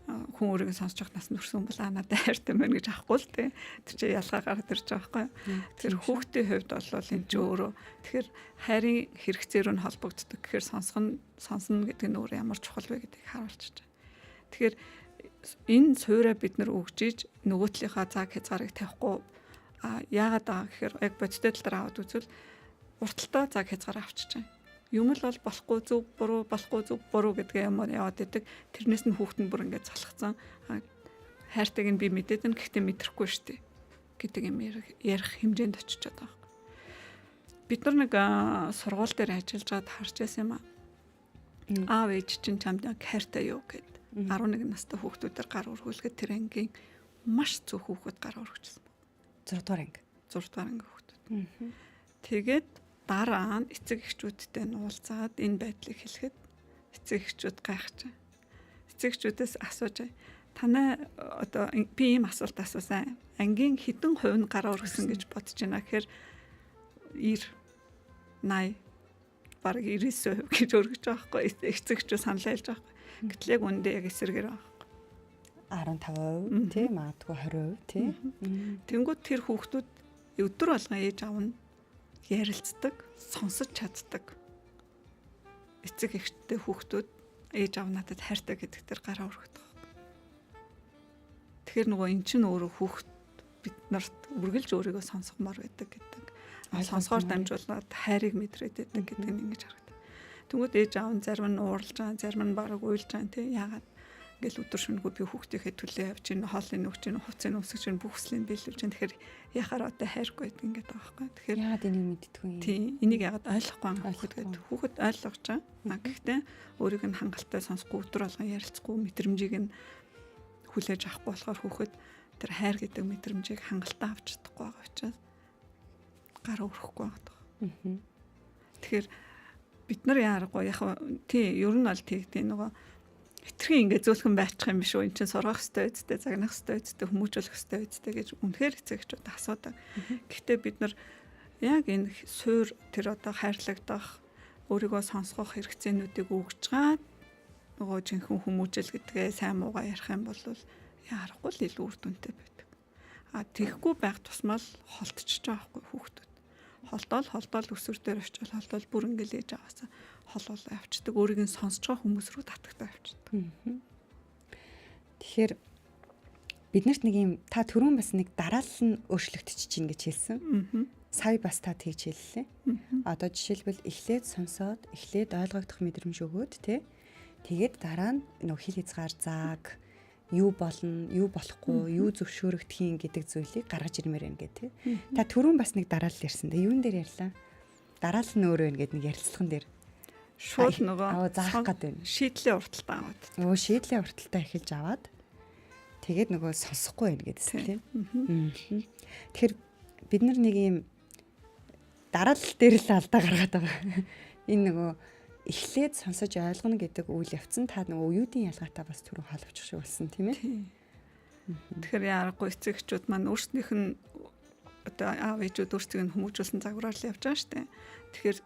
Хүн өөрийгөө сонсож явах насны хүрсэн бол надад хайртай байна гэж авахгүй л тий. Тэр чинь ялгаа гараад ирж байгаа байхгүй. Тэр хүүхдийн хувьд бол энэ ч өөрөө тэгэхээр хайрын хэрэгцээр нь холбогддог гэхээр сонсно гэдэг нь өөр ямар чухал вэ гэдгийг харуулж байгаа. Тэгэхээр энэ суураа бид нар өгж иж нөгөөтлийнхаа цаг хязгаарыг тавихгүй яагаад байгаа гэхээр яг бодиттой тал дээр аваад үзвэл урталтаа цаг хязгаар авчиж байгаа. Юм л бол болохгүй зөв буруу гэдгээ юм яваад идэг. Тэрнээс нь хүүхэд нь бүр ингээд залхацсан. Хайртайг нь би мэдээд нь гэхдээ мэдрэхгүй шүү дээ гэдэг юм ярих хэмжээнд очиж байгаа. Бид нар нэг сургууль дээр ажиллаж байгаад харж байсан юм аа. Аав ээж чинь чамд хайртай юу гэд 11 настай хүүхдүүдээр гар өргүүлгээд тэр ангийн маш зөв хүүхэд гар өргөжсөн. 6 дугаар анги хүүхдүүд. Тэгээд дараа нь эцэг эхчүүдтэй нуулзаад энэ байдлыг хэлэхэд эцэг эхчүүд гайхаж байна. Эцэг эхчүүдээс асууж танай одоо би ийм асуулт асуусан. Ангийн хэдэн хувь нь гараа өргөсөн гэж бодож байна гэхээр 90 80 бараг 99% гэж өргөж байгаа байхгүй. Эцэг эхчүүд санал хэлж байгаа байхгүй. Гэтэл яг үндэ яг эсэргээр байгаа. 15% тий магадгүй 20% тий. Тэнгүүд тэр хүүхдүүд өдөр болгон ээж аав нь ярилцдаг, сонсож чаддаг. Эцэг эхчтэй хүүхдүүд ээж аав надад хайртай гэдэг тэр гараа өргөдөг. Тэгэхээр нөгөө эн чинь өөрөө хүүхд бид нарт үргэлж өөрийгөө сонсгомоор байдаг гэдэг. Сонсгоор дамжуулаад хайрыг мэдрээд байдаг гэдэг нь ингэж харагдав. Тэнгүүд ээж аав нь зарим нь уурлж байгаа, зарим нь бараг уйлж байгаа тий яагаад ингээл өдөр шөнөгүй би хүүхдийнхээ төлөө явж ийн хоолыг нөгч ийн хувцас өмсөж ийн бүх хүслийг биелүүлж ийн тэгэхээр яхаар одоо хайргүй гэдэг ингээд байгаа байхгүй. Тэгэхээр яагаад энийг мэддэггүй юм. Тий энийг яагаад ойлгохгүй байгаа хүүхэд ойлгож байгаа. Гэхдээ өөрийг нь хангалттай сонсохгүй өдөр болгон ярилцахгүй мэдрэмжийг нь хүлээж авахгүй болохоор хүүхэд тэр хайр гэдэг мэдрэмжийг хангалттай авч чадахгүй байгаа учраас гар өрөхгүй байгаа. Тэгэхээр бид нар яарахгүй яг тий ер нь бол тэгтээ нөгөө хитрхи ингээд зөөлхөн байчих юм биш үү? Энд чинь сургах ёстой үсттэй, загнах ёстой үсттэй, хүмүүжүүлэх ёстой үсттэй гэж үнэхээр эцэгчүүд асуудаг. Гэхдээ бид нар яг энэ суур тэр одоо хайрлагдах, өөрийгөө сонсгох хэрэгцээнүүдийг өгж гад нөгөө жинхэнэ хүмүүжил гэдгээ сайн муугаа ярих юм бол яарахгүй л илүү үр дүнтэй байдаг. Тэгэхгүй байх тусмал холтчихж байгаа хгүй хүүхдүүд. Холдоол өсвөр дээр очивол холдоол бүр ингээл ээж аваасаа холуулаа авчдаг. Өөрийг нь сонсож байгаа хүмүүс рүү татагтаа авчдаг. Тэгэхээр биднэрт нэг юм та түрүүн бас нэг дараалал нь өөрчлөгдөж чинь гэж хэлсэн. Сая бас та тэгж хэллээ. Одоо жишээлбэл эхлээд сонсоод, эхлээд ойлгогдох мэдрэмж өгөөд тий. Тэгээд дараа нь нөх хил хязгаар зааг юу болно, юу болохгүй, юу зөвшөөрөгдөх гэдэг зүйлийг гаргаж ирмээр байна гэх тий. Та түрүүн бас нэг дараалал ярьсан. Юун дээр ярьлаа? Дараалал нь өөрөө ингээд нэг ярилцлаган дээр шууд нөгөө заах гэдэг байна. Шийдлийн урталтаа аваад. Шийдлийн урталтаа эхэлж аваад тэгээд нөгөө сонсохгүй байна гэдсэн тийм. Тэгэхээр бид нар нэг юм дараалал дээр л алдаа гаргаад байгаа. Энэ нөгөө эхлээд сонсож ойлгоно гэдэг үйл явц нь та нөгөө уюудын ялгаатай бас түрүү хаалвчих шиг болсон тийм ээ. Тэгэхээр яарахгүй эцэгчүүд маань өөрсдийнх нь одоо аав ээжүүд өөрсдийг нь хүмүүжүүлсэн загвараар л явж байгаа шүү дээ. Тэгэхээр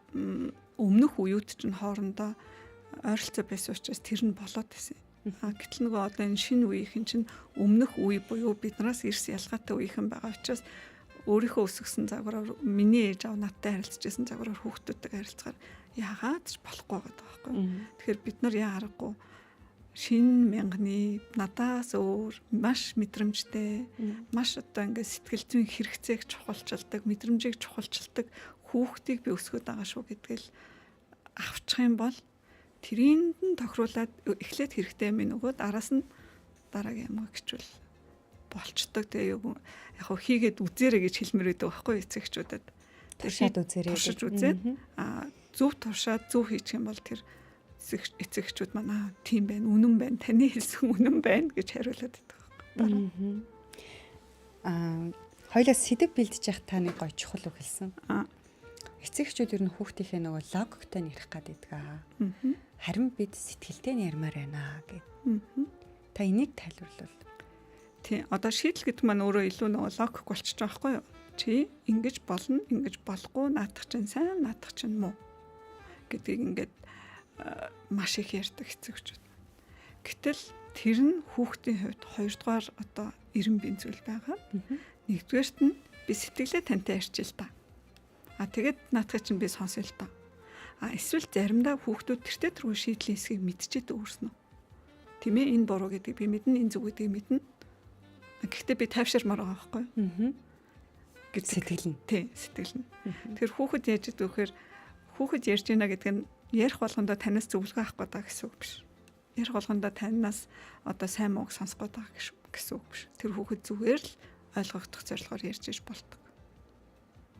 өмнөх үеуд чинь хоорондоо ойролцоо байсан учраас тэр нь болоод байсан. Гэтэл нөгөө одоо энэ шинэ үеийнхэн чинь өмнөх үе буюу биднээс эрс ялгаатай үеийнхэн байгаа учраас өөрийнхөө өсгсөн загвараар миний ээж аав надтай харилцаж байсан загвараар хүүхдүүдтэй харилцахаар яагаад ч болохгүй байгаа байхгүй. Тэгэхээр бид нар яа аргагүй шинэ мянганы надаас өөр маш мэдрэмжтэй маш одоо ингээд сэтгэл зүйн хэрэгцээг чухалчилдаг мэдрэмжийг чухалчилдаг хүүхдийг би өсгöd байгаа шүү гэдгээл авчих юм бол тэрийг нь тохируулаад эхлээд хэрэгтэй юм нөгөөд араас нь дараагийн юм гिचвэл болчдөг тэгээ яг хийгээд үзээрэй гэж хэлмээр байдаг байхгүй эцэгчүүдэд туршаад үзээрэй туршиж үзээд зөв туршаад зөв хийчих юм бол тэр эцэгчүүд манай тийм байна үнэн байна таны хэлсэн үнэн байна гэж хариулаад байдаг. Хоёлаа сэдв бэлдэж явах та нэг гоё чухал үг хэлсэн. Эцэгчүүд ер нь хүүхдийнхээ нөгөө логиктой нэрх гад байдаг. Харин бид сэтгэлтэй нэрмээр байна гэд. Та энийг тайлбарлавал. Тий, одоо шийдэл гэдэг маань өөрөө илүү нөгөө логик болчихж байгаа байхгүй юу? Чи ингэж болно, ингэж болохгүй, наадах чинь сайн, наадах чинь муу гэдгийг ингээд маш их ярьдаг эцэгчүүд. Гэтэл тэр нь хүүхдийн хувьд хоёрдугаар одоо эрен бие зүйл байгаа. Нэгдүгээрт нь би сэтгэлээ тантай ярьчих л та. Тэгээд наадах чинь би сонсё л та. Эсвэл заримдаа хүүхдүүд тэртээ тэргүй шийдлийн хэсгийг мэдчихэд өөрснөө. Тийм ээ энэ буруу гэдгийг би мэднэ, энэ зөв гэдгийг мэднэ. Гэхдээ би тайвширмаар байгаа байхгүй юу? Гэж сэтгэл нь. Тий, сэтгэл нь. Тэр хүүхэд яаж идэг вэхээр хүүхэд ярьж байна гэдэг нь ярих болгондоо танаас зөвлөгөө авах гэдэг гэсэн үг биш. Ярих болгондоо танаас одоо сайн мууг сонсох гэдэг гэсэн үг биш. Тэр хүүхэд зүгээр л ойлгох зорилгоор ярьж иж болдог.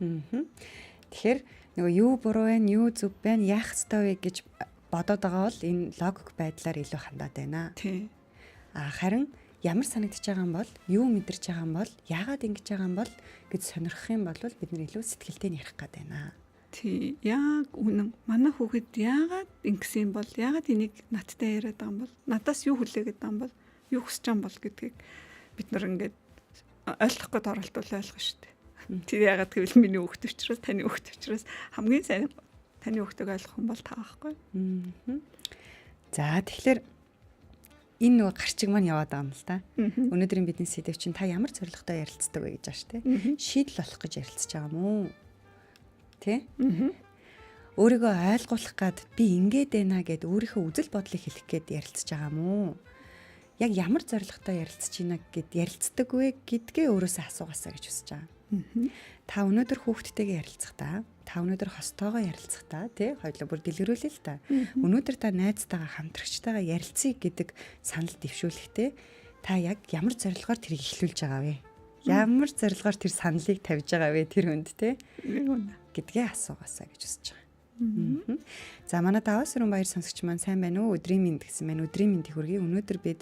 Тэгэхээр нөгөө юу буруу байна, юу зөв байна, яах ёстой вэ гэж бодоод байгаа бол энэ логик байдлаар илүү хандаад байна. Тий. Харин ямар санагдаж байгаа юм бол, юу мэдэрч байгаа юм бол, яагаад ингэж байгаа юм бол гэж сонирхох юм бол бид нар илүү сэтгэлтэй ярих гээд байна. Тий, яг үнэн. Манай хүүхэд яагаад ингэсэн бол, яагаад энийг надтай яриад байгаа юм бол, надаас юу хүлээгээд байгаа юм бол, юу хүсэж байгаа юм бол гэдгийг бид нар ингээд ойлгох гээд оролдвол ойлгох шүү дээ. Тэр яагаад гэвэл миний хүүхэд учраас, таны хүүхэд учраас хамгийн сайн таны хүүхдийг ойлгох юм бол та байхгүй. За тэгэхээр энэ нөгөө гарчиг маань яваад байгаа юм л да. Өнөөдрийн бидний сэдэв чинь та ямар зорилготой ярилцдаг вэ гэж ааш те. Шийдэл олох гэж ярилцж байгаа юм уу? Тэ? Өөрийгөө ойлгуулах гад би ингээд байна гэд өөрийнхөө үзэл бодлыг хэлэх гээд ярилцж байгаа юм уу? Яг ямар зорилготой ярилцж байна гэд ярилцдаг вэ гэдгээ өөрөөсөө асуугаасаа гэж хүсэж байгаа. Та өнөөдөр хүүхдтэйгээ ярилцахдаа, та өнөөдөр хостойгоо ярилцахдаа тий хоёулаа бүр дэлгэрүүлээ л та. Өнөөдөр та найзтайгаа хамтрагчтайгаа ярилцъя гэдэг санал дэвшүүлэхдээ та яг ямар зорилгоор тэрийг эхлүүлж байгаа вэ? Ямар зорилгоор тэр саналыг тавьж байгаа вэ тэр хүнд тий гэдгээ асуугаасаа гэж хүсэж байгаа. За манай даваас өрн баяр сонсогч маань сайн байна уу? Өдрийн мэнд гэсэн байна. Өдрийн мэндийг хүргэе. Өнөөдөр бид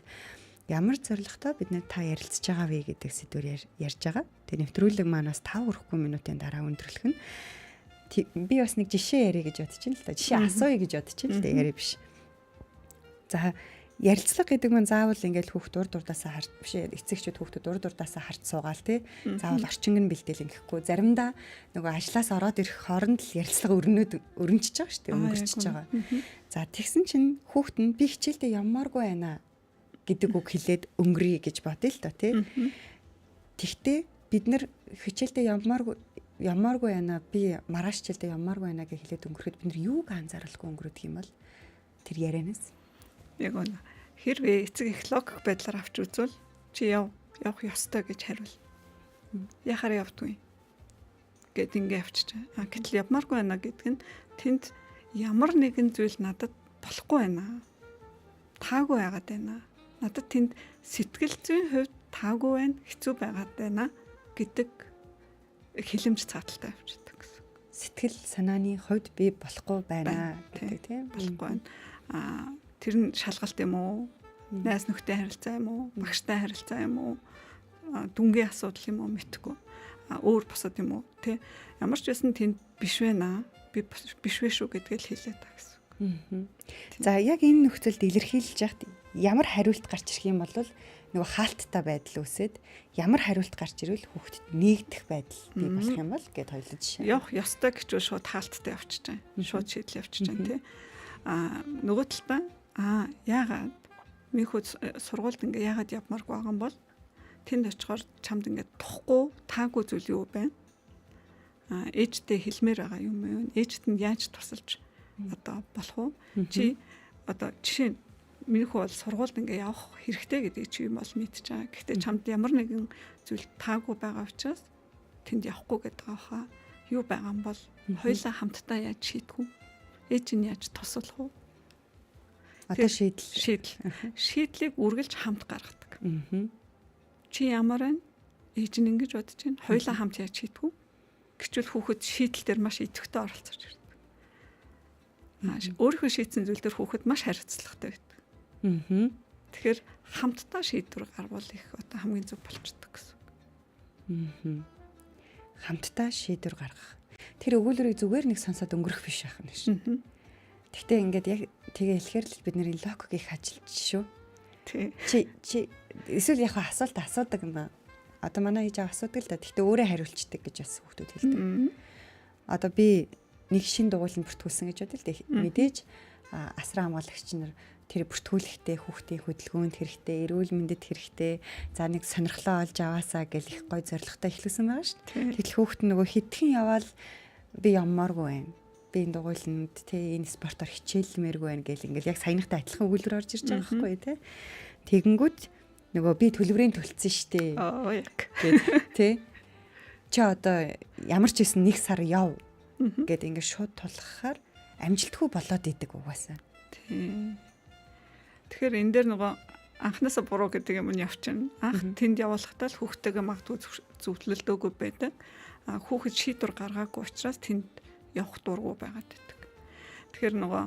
ямар зорилготой бид нэ та ярилцж байгаа вэ гэдэг сэдвээр ярьж байгаа. Тэгээ нэвтрүүлэг маань бас 5 хүрэхгүй минутын дараа өндөрлөх нь. Би бас нэг жишээ ярих гэж бодчихно л да. Жишээ асууя гэж бодчихно л да. Яриа биш. За ярилцлага гэдэг нь заавал ингээл хүүхд урд урдаасаа харж биш эцэгчүүд хүүхдүүд урд урдаасаа харж суугаал тий. Заавал орчинг нь бэлдээл ингэхгүй. Заримдаа нөгөө ажлаас ороод ирэх хооронд л ярилцлага өрнөжж байгаа шүү дээ. Өнгөрчж байгаа. За тэгсэн чинь хүүхд нь би хичээлдээ ямааргүй байна гэдэг үг хэлээд өнгөрье гэж бодъё л доо тий. Тэгтээ бид нар хичээлдээ ямааргүй байна би маргааш хичээлдээ ямааргүй байна гэж хэлээд өнгөрөхөд бид нар юуг анзааралгүй өнгөрөдөг юм бол тэр ярианаас яг үнэ. Хэрвээ эцэг их логик байдлаар авч үзвэл чи явах ёстой гэж хариул. Яхаар явдгүй гэд ингэ авчиж. Гэтэл явмааргүй байна гэдэг нь тэнд ямар нэгэн зүйл надад болохгүй байна. Таагүй байгаад байна. Надад тэнд сэтгэл зүйн хувьд таагүй байна, хэцүү байгаад байна гэдэг хэлэмж цааталтай авчдаг гэсэн. Сэтгэл санааны хувьд би болохгүй байна гэдэг тийм болохгүй байна. Тэр нь шалгалт юм уу? Найз нөхдөд харилцаа юм уу? Багштай харилцаа юм уу? Дүнгийн асуудал юм уу мэдхгүй. Өөр босод юм уу? Тэ ямар ч байсан тэнд биш байна. Би биш вэ шүү гэдгээ л хэлээ та гэсэн. За яг энэ нөхцөлд илэрхийлж яхад ямар хариулт гарч ирэх юм бол нөгөө хаалттай байдал үүсээд ямар хариулт гарч ирвэл хүүхдэд нэгдэх байдал бий болох юм бол гэд хоёул жишээ. Явах ёстой гэж шууд хаалттай явчихж байгаа. Шууд шийдэл явчихж байгаа тий. Нөгөө талдаа яагаад Минийхүү сургуульд ингээ яагаад явмааргүй байгаа юм бол тэнд очихоор чамд ингээ тухгүй таагүй зүйл юу байна? Ээжтэй хэлмээр байгаа юм юу? Ээжт нь яаж тусалж одоо болох уу? Чи одоо жишээ нь минийхүү бол сургуульд ингээ явах хэрэгтэй гэдэг чи юм бол мэдчихэж байгаа. Гэхдээ чамд ямар нэгэн зүйл таагүй байгаа учраас тэнд явахгүй гэдэг байгаа хаа. Юу байгаа юм бол хоёулаа хамтдаа яаж шийдэх вэ? Ээж нь яаж туслах вэ? Одоо шийдэл. Шийдлийг үргэлж хамт гаргадаг. Чи ямар байна? Ээж нь ингэж бодож байна. Хоёулаа хамт яаж шийдэх вэ? Гэвч хүүхэд шийдэл дээр маш идэвхтэй оролцож ирдэг. Өөрийнхөө шийдсэн зүйл дээр хүүхэд маш хариуцлагатай байдаг. Тэгэхээр хамтдаа шийдвэр гаргуул их одоо хамгийн зөв болчихдог гэсэн. Хамтдаа шийдвэр гаргах. Тэр өгүүлбэрийг зүгээр нэг сонсоод өнгөрөх биш байх нь шин. Гэхдээ ингээд яг тэгээ хэлэхээр л бид нэр логик их ажиллаж шүү. Чи эсвэл яг асуудаг юм аа. Одоо манай хийж байгаа асуудаг л да. Гэхдээ өөрөө хариулцдаг гэж бас хүүхдүүд хэлдэг. Одоо би нэг шин дугуйланд бүртгүүлсэн гэж бодъё л дээ. Мэдээж асран хамгаалагч нар тэр бүртгүүлэхдээ хүүхдийн хөдөлгөөнд хэрэгтэй, эрүүл мэндэд хэрэгтэй. За нэг сонирхлоо олж аваасаа гэл их гой зоригтой эхлүүлсэн байгаа шүү. Тэгэл хүүхд нөгөө хитгэн яваал би яммааргүй байна. Би энэ дугуйланд энэ спортоор хичээлмээргүй байна гэл ингээл яг саяныхтай адилхан өгүүлбэр орж ирж байгаа байхгүй тий. Тэгэнгүүт нөгөө би төлбөрийн төлцсөн штэ. Яг. Тий. Чи одоо ямар ч байсан нэг сар яв гэд ингээд шууд тулгахаар амжилтгүй болоод идэг угаасаа. Тий. Тэгэхээр энэ дээр нөгөө анхнаасаа буруу гэдэг юм нь явчихна. Анх тэнд явуулахдаа л хүүхдтэйгээ магадгүй зөвлөлдөөгүй байдаг. Хүүхэд шийдвэр гаргаагүй учраас тэнд явах дургу байгаад байдаг. Тэгэхээр нөгөө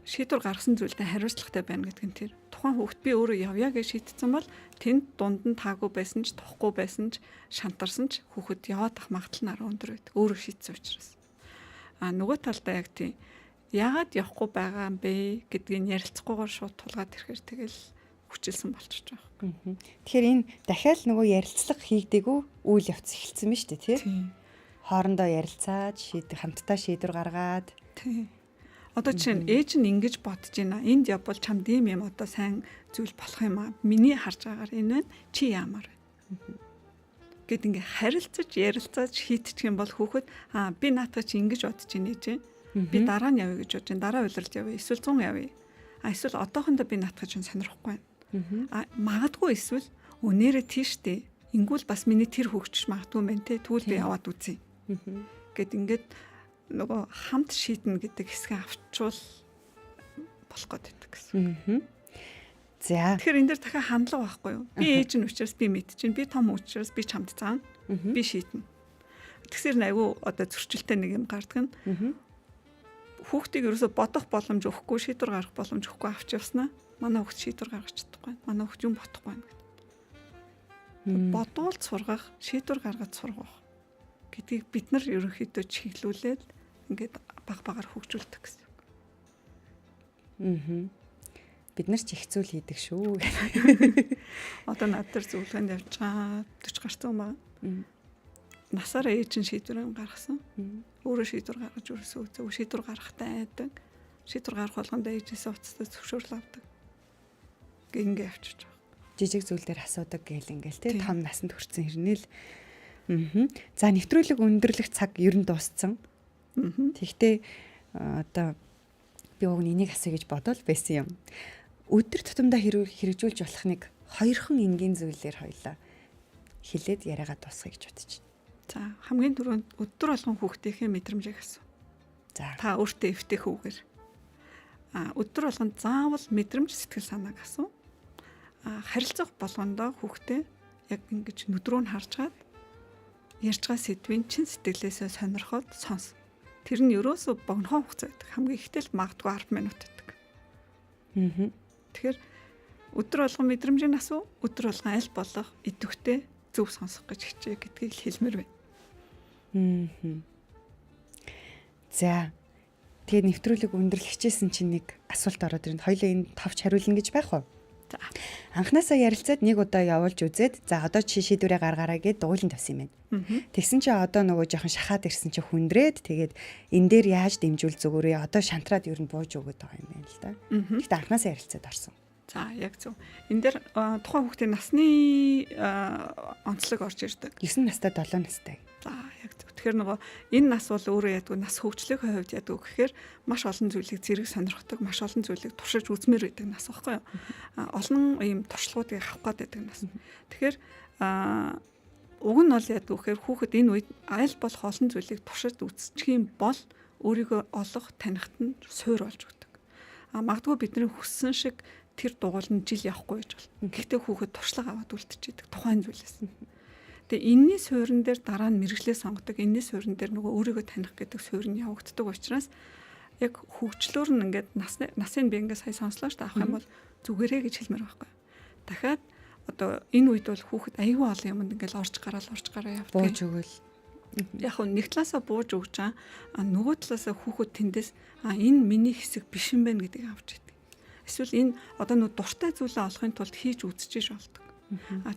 шийдвэр гаргасан зүйлдээ хариуцлагатай байна гэдэг нь тэр. Тухайн хүүхэд би өөрөө явъя гэж шийдсэн бол тэнд дунд нь таагүй байсан ч тухгүй байсан ч шантарсан ч хүүхэд яваад ах магадлал нь өндөр байдаг. Өөрөө шийдсэн учраас. Нөгөө талдаа яг тийм яагаад явахгүй байгаа юм бэ гэдгийг ярилцахгүйгээр шууд тулгаад ирэхээр тэгэл хүчилсэн болчихж байгаа. Тэгэхээр энэ дахиад нөгөө ярилцлага хийгдэггүй үйл явц эхэлсэн биз дээ тий. Хоорондоо ярилцаад хамтдаа шийдвэр гаргаад. Тий. Одоо чинь ээж нь ингэж бодож байна. Энд явбал чамд ийм юм одоо сайн зүйл болох юм аа. Миний харж байгаагаар энэ байна. Чи яамаар байна. Гэт ингээ харилцаж ярилцаж шийдчих юм бол хүүхэд би наатаа чи ингэж бодож байна ээж. Би дараа нь явъя гэж бодож байна. Дараа уйлралд явъя. Эсвэл 100 явъя. Эсвэл одоохондоо би наатаа чинь сонирхгүй байна. Магадгүй эсвэл өнөөрэ тийштэй. Ингүүл бас миний тэр хөгжиж магадгүй мэн те. Тэгвэл би яваад үзье. Гэт ингээд нөгөө хамт шийднэ гэдэг хэсгээ авчвал болох гэдэг гэсэн. За. Тэгэхээр энэ дээр дахиад хандлага байхгүй юу? Би ээж нь учраас би мэдчихээн. Би том учраас би чамд заана. Би шийднэ. Тэгсэр айгүй одоо зөрчилтэй нэг юм гардаг нь. Хүүхдийг ерөөсө бодох боломж өгөхгүй, шийдвэр гаргах боломж өгөхгүй авч явснаа. Манай хүүхд шийдвэр гаргаж чадахгүй. Манай хүүхд юм бодохгүй байна гэдэг. Бодуулт сургах, шийдвэр гаргаж сургах гэдгийг бид нар ерөнхийдөө чиглүүлээд ингээд баг багаар хөгжүүлдэг гэсэн. Бид нар ч их зүйл хийдэг шүү. Одоо над дээр зөвлөгөөнд явж байгаа 40 гарсан юм аа. Насаараа ээж нь шийдвэр гаргасан. Өөрөө шийдвэр гаргаж өрөөсөө зөв шийдвэр гаргахтай айдаг. Шийдвэр гаргах болгондоо ээжээсээ уцтай зөвшөөрөл авдаг. Ингээ явчихж байгаа. Жижиг зүйл дээр асуудаг гээл ингээл те том насанд хүрсэн хэрнээл. За нэвтрүүлэг өндөрлөх цаг ер нь дууссан. Тэгтээ одоо би уг энийг асууя гэж бодвол байсан юм. Өдөр тутамдаа хэрэгжүүлж болох нэг хоёрхан энгийн зүйлээр хоёлаа хилээд яриагаа дуусгая гэж бодож байна. За хамгийн түрүүнд өдөр болгон хүүхдийнхээ мэдрэмжийг асуу. За та өөртөө эвтэх үгээр. Өдөр болгон заавал мэдрэмж сэтгэл санааг асуу. Харилцах болгондоо хүүхдээ яг ингэж нүдрөө нь харж чад ярьж байгаа сэдвийн чин сэтгэлээсээ сонирхоод сонс. Тэр нь ерөөсөө богино хугацаа байдаг. Хамгийн ихтэй л магадгүй 10 минут байдаг. Тэгэхээр өдөр болгон мэдрэмжийг асуу, өдөр болгон аль болох идэвхтэй зөв сонсох гэж хичээ гэдгийг л хэлмээр байна. За. Тэгээд нэвтрүүлэг өндөрлөгчээсэн чинь нэг асуулт ороод ирэнд хоёлаа энэ товч хариулна гэж байх уу? За. Анхнаасаа ярилцаад нэг удаа явуулж үзээд за одоо чи шийдвэрээ гаргаарай гэд дугуйлан тавьсан юм байна. Тэгсэн чи одоо нөгөө жоохон шахаад ирсэн чи хүндрээд тэгээд энэ дээр яаж дэмжүүл зүгээрээ одоо шантраад ер нь бууж өгöd байгаа юм байна л да. Гэхдээ анхнаасаа ярилцаад орсон. За яг зөв. Энэ дээр тухайн хүүхдийн насны онцлог орж ирдэг. 9 настай 7 настай. За яг зөв. Тэгэхээр нөгөө энэ нас бол өөрөө ядгүй нас хөгжлөхийн хувьд ядгүй гэхээр маш олон зүйлийг зэрэг сонирхдаг, маш олон зүйлийг туршиж үзмээр байдаг нас баггүй юу? Олон ийм туршлагуудыг авах гэдэг нас. Тэгэхээр уг нь бол ядгүй гэхээр хүүхэд энэ үед аль болох олон зүйлийг туршиж үзчих юм бол өөрийгөө олох, танихт нь суур болж өгдөг. Магадгүй бидний хүссэн шиг тэр дугуйлан жил явахгүй гэж бол. Гэхдээ хүүхэд туршлага аваад үлдчихийдэг тухайн зүйлээс. Тэгээ энэний суурин дээр дараа нь мэрэгчлээ сонгодог. Энэний суурин дээр нөгөө өөрийгөө таних гэдэг суурин явагддаг учраас яг хөгжлөөр нь ингээд насын би ингээд сая сонслоо шүү дээ авах юм бол зүгээрээ гэж хэлмээр байхгүй. Дахиад одоо энэ үед бол хүүхэд аюул олон юмд ингээд орж гараа явдаг. Бууж өгөл. Яг нэг талаасаа бууж өгч нөгөө талаасаа хүүхэд тэндээс энэ миний хэсэг биш юм байна гэдгийг авч идэг. Эсвэл энэ одоо нөгөө дуртай зүйлээ олохын тулд хийж үзчихэж болдог.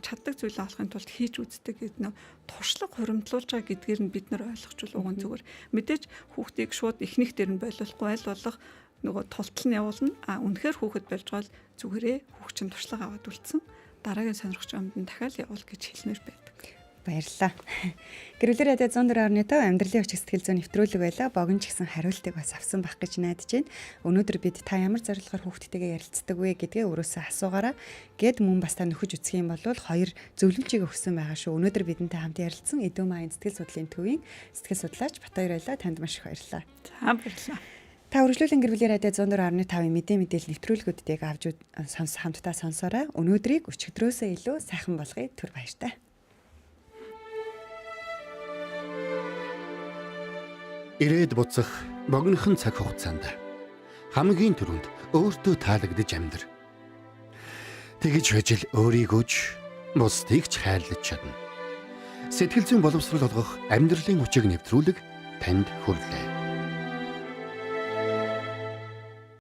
Чаддаг зүйлээ олохын тулд хийж үздэг гэдэг нь туршлага хуримтлуулж байгаа гэдгээр нь бид нар ойлгочвол уг нь зүгээр. Мэдээж хүүхдийг шууд эхнийх дээр нь болиулахгүй аль болох нөгөө тултал нь явуулна. Үнэхээр хүүхэд болж байгаа л зүгээрээ хүүхчин туршлага аваад үлдсэн. Дараагийн сонирхч юмд нь дахиад явуул гэж хэлмээр байдаг. Баярлалаа. Гэрүүлэр радио 104.5 амьдралын өчиг сэтгэл зүйн нэвтрүүлэг байлаа. Богино ч гэсэн хариултыг бас авсан байх гэж найдаж байна. Өнөөдөр бид та ямар зорилгоор хүүхдтэйгээ ярилцдаг вэ гэдгээ өөрөөсөө асуугаараа. Гэд мөн бас та нөхөж үзэх юм бол хоёр зөвлөмжийг өгсөн байгаа шүү. Өнөөдөр бидэнтэй хамт ярилцсан Эдүү Магийн сэтгэл судлалын төвийн сэтгэл судлаач Батбаяр байлаа. Танд маш их баярлалаа. За баярлалаа. Та үргэлжлүүлэн гэрүүлэр радио 104.5 мэдээлэл нэвтрүүлгүүдийг авч хамтдаа сонсоорой. Өнөөдрийг өчигдрөөсөө илүү сайхан болгоё. Түр баяртай. Ирээд буцах богинохон цаг хугацаанд хамгийн түрүүнд өөртөө таалагдж амьдр. Тэгж байж л өөрийгөө ч бусдыг ч хайрлаж чадна. Сэтгэл зүйн боловсрол олгох амьдралын хүчийг нэвтрүүлэг танд хүрэлээ.